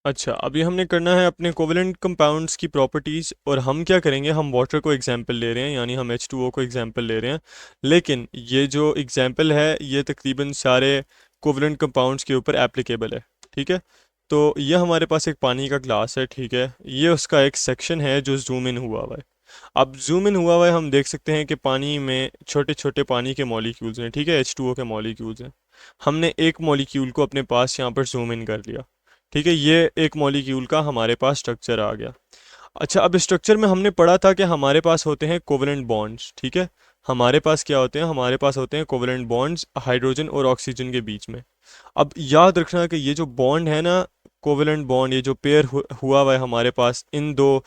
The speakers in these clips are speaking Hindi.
अच्छा, अभी हमने करना है अपने कोवेलेंट कंपाउंड्स की प्रॉपर्टीज़, और हम क्या करेंगे, हम वाटर को एग्जांपल ले रहे हैं, यानी हम H2O को एग्जांपल ले रहे हैं। लेकिन ये जो एग्जांपल है ये तकरीबन सारे कोवेलेंट कंपाउंड्स के ऊपर एप्लीकेबल है। ठीक है, तो ये हमारे पास एक पानी का ग्लास है। ठीक है, ये उसका एक सेक्शन है जो जूम इन हुआ हुआ है। अब जूम इन हुआ हुआ है, हम देख सकते हैं कि पानी में छोटे छोटे पानी के मॉलिक्यूल्स हैं। ठीक है, H2O के मॉलिक्यूल्स हैं। हमने एक मॉलिक्यूल को अपने पास यहाँ पर जूम इन कर लिया। ठीक है, ये एक मॉलिक्यूल का हमारे पास स्ट्रक्चर आ गया। अच्छा, अब स्ट्रक्चर में हमने पढ़ा था कि हमारे पास होते हैं कोवेलेंट बॉन्ड्स। ठीक है, हमारे पास क्या होते हैं, हमारे पास होते हैं कोवेलेंट बॉन्ड्स हाइड्रोजन और ऑक्सीजन के बीच में। अब याद रखना कि ये जो बॉन्ड है ना, कोवेलेंट बॉन्ड, ये जो पेयर हुआ हुआ है हमारे पास इन दो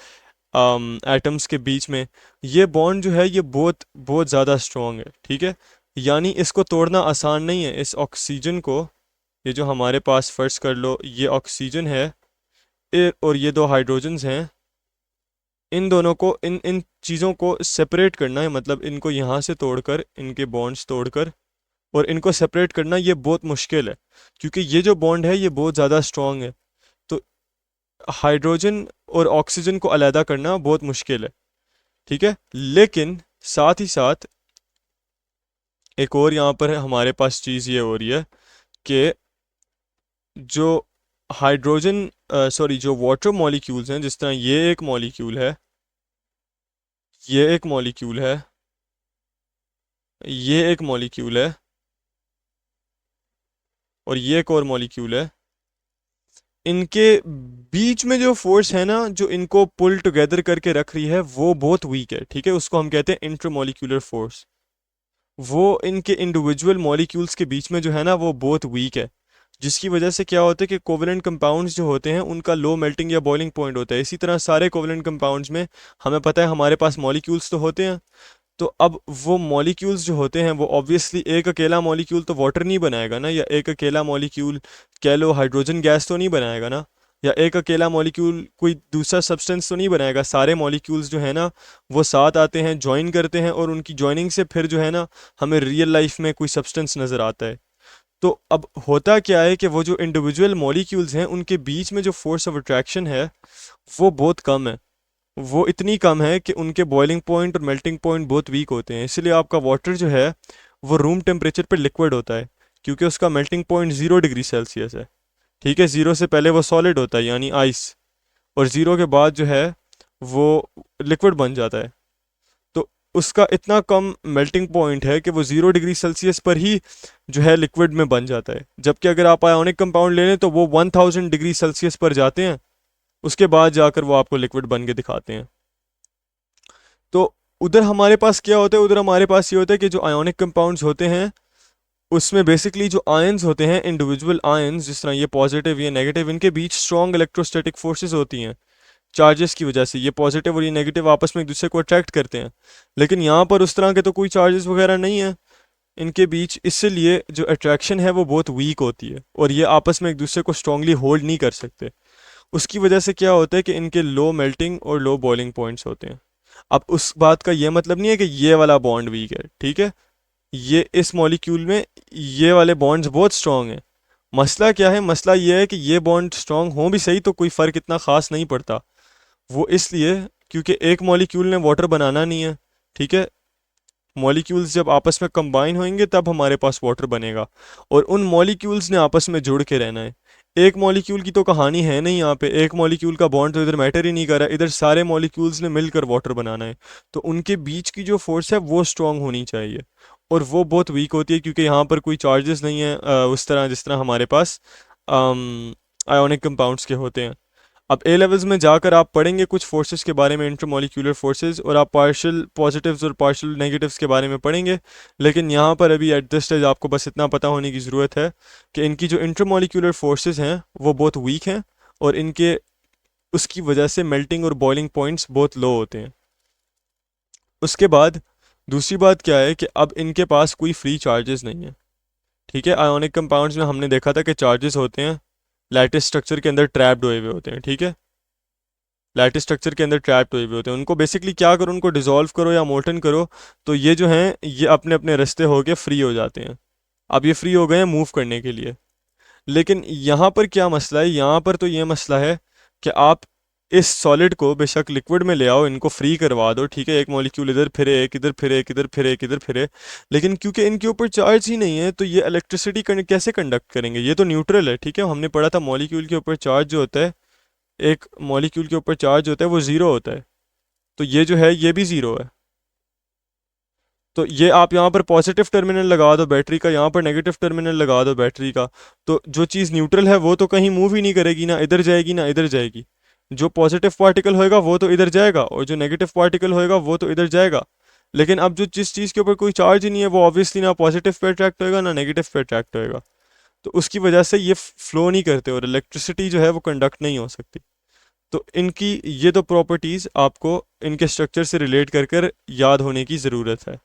एटम्स के बीच में, ये बॉन्ड जो है ये बहुत बहुत ज़्यादा स्ट्रॉन्ग है। ठीक है, यानी इसको तोड़ना आसान नहीं है। इस ऑक्सीजन को, ये जो हमारे पास फर्ज कर लो ये ऑक्सीजन है, और ये दो हाइड्रोजन्स हैं, इन दोनों को, इन इन चीज़ों को सेपरेट करना है, मतलब इनको यहाँ से तोड़कर, इनके बॉन्ड्स तोड़कर और इनको सेपरेट करना, ये बहुत मुश्किल है, क्योंकि ये जो बॉन्ड है ये बहुत ज़्यादा स्ट्रॉन्ग है। तो हाइड्रोजन और ऑक्सीजन को अलहदा करना बहुत मुश्किल है। ठीक है, लेकिन साथ ही साथ एक और यहाँ पर है हमारे पास चीज़ ये हो रही है कि जो हाइड्रोजन, सॉरी, जो वाटर मॉलिक्यूल्स हैं, जिस तरह ये एक मॉलिक्यूल है, ये एक मॉलिक्यूल है, ये एक मॉलिक्यूल है, और ये एक और मॉलिक्यूल है, इनके बीच में जो फोर्स है ना, जो इनको पुल टुगेदर करके रख रही है, वो बहुत वीक है। ठीक है, उसको हम कहते हैं इंटरमॉलिक्यूलर फोर्स। वो इनके इंडिविजुअल मॉलिक्यूल्स के बीच में जो है ना, वो बहुत वीक है, जिसकी वजह से क्या होता है कि कोवेलेंट कंपाउंड्स जो होते हैं उनका लो मेल्टिंग या बॉइलिंग पॉइंट होता है। इसी तरह सारे कोवेलेंट कंपाउंड्स में हमें पता है हमारे पास मॉलिक्यूल्स तो होते हैं। तो अब वो मॉलिक्यूल्स जो होते हैं वो ऑब्वियसली, एक अकेला मॉलिक्यूल तो वाटर नहीं बनाएगा ना, या एक अकेला मॉलिक्यूल कह लो हाइड्रोजन गैस तो नहीं बनाएगा ना, या एक अकेला मॉलिक्यूल कोई दूसरा सब्सटेंस तो नहीं बनाएगा। सारे मॉलिक्यूल्स जो है ना, वो साथ आते हैं, ज्वाइन करते हैं, और उनकी ज्वाइनिंग से फिर जो है ना, हमें रियल लाइफ में कोई सब्सटेंस नज़र आता है। तो अब होता क्या है कि वो जो इंडिविजुअल मॉलिक्यूल्स हैं उनके बीच में जो फोर्स ऑफ अट्रैक्शन है वो बहुत कम है। वो इतनी कम है कि उनके बॉइलिंग पॉइंट और मेल्टिंग पॉइंट बहुत वीक होते हैं। इसलिए आपका वाटर जो है वो रूम टेम्परेचर पर लिक्विड होता है, क्योंकि उसका मेल्टिंग पॉइंट 0 डिग्री सेल्सियस है। ठीक है, ज़ीरो से पहले वो सॉलिड होता है यानी आइस, और ज़ीरो के बाद जो है वो लिक्विड बन जाता है। तो उसका इतना कम मेल्टिंग पॉइंट है कि वो 0 डिग्री सेल्सियस पर ही जो है लिक्विड में बन जाता है। जबकि अगर आप आयोनिक कंपाउंड ले लें तो वो 1000 डिग्री सेल्सियस पर जाते हैं, उसके बाद जाकर वो आपको लिक्विड बन के दिखाते हैं। तो उधर हमारे पास क्या होता है, उधर हमारे पास ये होता है कि जो आयोनिक कंपाउंड्स होते हैं उसमें बेसिकली जो आयंस होते हैं, इंडिविजुअल आयंस, जिस तरह ये पॉजिटिव ये नेगेटिव, इनके बीच स्ट्रॉन्ग इलेक्ट्रोस्टैटिक फोर्सेस होती हैं। चार्जेस की वजह से ये पॉजिटिव और ये नेगेटिव आपस में एक दूसरे को अट्रैक्ट करते हैं। लेकिन यहाँ पर उस तरह के तो कोई चार्जेस वगैरह नहीं है इनके बीच, इसलिए जो अट्रैक्शन है वो बहुत वीक होती है, और ये आपस में एक दूसरे को स्ट्रांगली होल्ड नहीं कर सकते। उसकी वजह से क्या होता है कि इनके लो मेल्टिंग और लो बॉइलिंग पॉइंट्स होते हैं। अब उस बात का ये मतलब नहीं है कि ये वाला बॉन्ड वीक है। ठीक है, ये इस मॉलिक्यूल में ये वाले बॉन्ड्स बहुत स्ट्रांग हैं। मसला क्या है, मसला ये है कि ये बॉन्ड स्ट्रांग हों भी सही तो कोई फ़र्क इतना ख़ास नहीं पड़ता। वो इसलिए क्योंकि एक मॉलिक्यूल ने वाटर बनाना नहीं है। ठीक है, मॉलिक्यूल्स जब आपस में कंबाइन होंगे तब हमारे पास वाटर बनेगा, और उन मॉलिक्यूल्स ने आपस में जुड़ के रहना है। एक मॉलिक्यूल की तो कहानी है नहीं यहाँ पे, एक मॉलिक्यूल का बॉन्ड तो इधर मैटर ही नहीं कर रहा, इधर सारे मॉलिक्यूल्स ने मिलकर वाटर बनाना है। तो उनके बीच की जो फोर्स है वो स्ट्रांग होनी चाहिए, और वो बहुत वीक होती है क्योंकि यहाँ पर कोई चार्जेस नहीं है उस तरह जिस तरह हमारे पास आयोनिक कंपाउंड्स के होते हैं। अब ए लेवल्स में जाकर आप पढ़ेंगे कुछ फोर्सेस के बारे में, इंटरमॉलिक्यूलर फोर्सेस, और आप पार्शियल पॉजिटिव्स और पार्शियल नेगेटिव्स के बारे में पढ़ेंगे। लेकिन यहाँ पर अभी एट दिस स्टेज आपको बस इतना पता होने की ज़रूरत है कि इनकी जो इंटरमॉलिक्यूलर फोर्सेस हैं वो बहुत वीक हैं, और इनके उसकी वजह से मेल्टिंग और बॉइलिंग पॉइंट्स बहुत लो होते हैं। उसके बाद दूसरी बात क्या है कि अब इनके पास कोई फ्री चार्जेस नहीं है। ठीक है, आयोनिक कंपाउंड्स में हमने देखा था कि चार्जेस होते हैं, लैटिस स्ट्रक्चर के अंदर ट्रैप्ड हुए हुए होते हैं। ठीक है, लैटिस स्ट्रक्चर के अंदर ट्रैप्ड हुए हुए होते हैं, उनको बेसिकली क्या करो, उनको डिसॉल्व करो या मोल्टन करो, तो ये जो हैं ये अपने अपने रास्ते होके फ्री हो जाते हैं। अब ये फ्री हो गए हैं मूव करने के लिए। लेकिन यहाँ पर क्या मसला है, यहाँ पर तो ये मसला है कि आप इस सॉलिड को बेशक लिक्विड में ले आओ, इनको फ्री करवा दो, ठीक है, एक मॉलिक्यूल इधर फिरे, एक इधर फिरे, एक इधर फिरे, एक इधर फिरे, लेकिन क्योंकि इनके ऊपर चार्ज ही नहीं है तो ये इलेक्ट्रिसिटी कैसे कंडक्ट करेंगे? ये तो न्यूट्रल है, ठीक है, हमने पढ़ा था मॉलिक्यूल के ऊपर चार्ज जो होता है, एक मॉलिक्यूल के ऊपर चार्ज होता है वो ज़ीरो होता है, तो ये जो है ये भी ज़ीरो है। तो ये आप यहाँ पर पॉजिटिव टर्मिनल लगा दो बैटरी का, यहाँ पर नेगेटिव टर्मिनल लगा दो बैटरी का, तो जो चीज़ न्यूट्रल है वो तो कहीं मूव ही नहीं करेगी, ना इधर जाएगी ना इधर जाएगी। जो पॉजिटिव पार्टिकल होएगा वो तो इधर जाएगा और जो नेगेटिव पार्टिकल होएगा वो तो इधर जाएगा। लेकिन अब जो जिस चीज़ के ऊपर कोई चार्ज ही नहीं है वो ऑब्वियसली ना पॉजिटिव पे अट्रैक्ट होएगा ना नेगेटिव पे अट्रैक्ट होएगा, तो उसकी वजह से ये फ्लो नहीं करते और इलेक्ट्रिसिटी जो है वो कंडक्ट नहीं हो सकती। तो इनकी ये तो प्रॉपर्टीज़ आपको इनके स्ट्रक्चर से रिलेट कर कर याद होने की ज़रूरत है।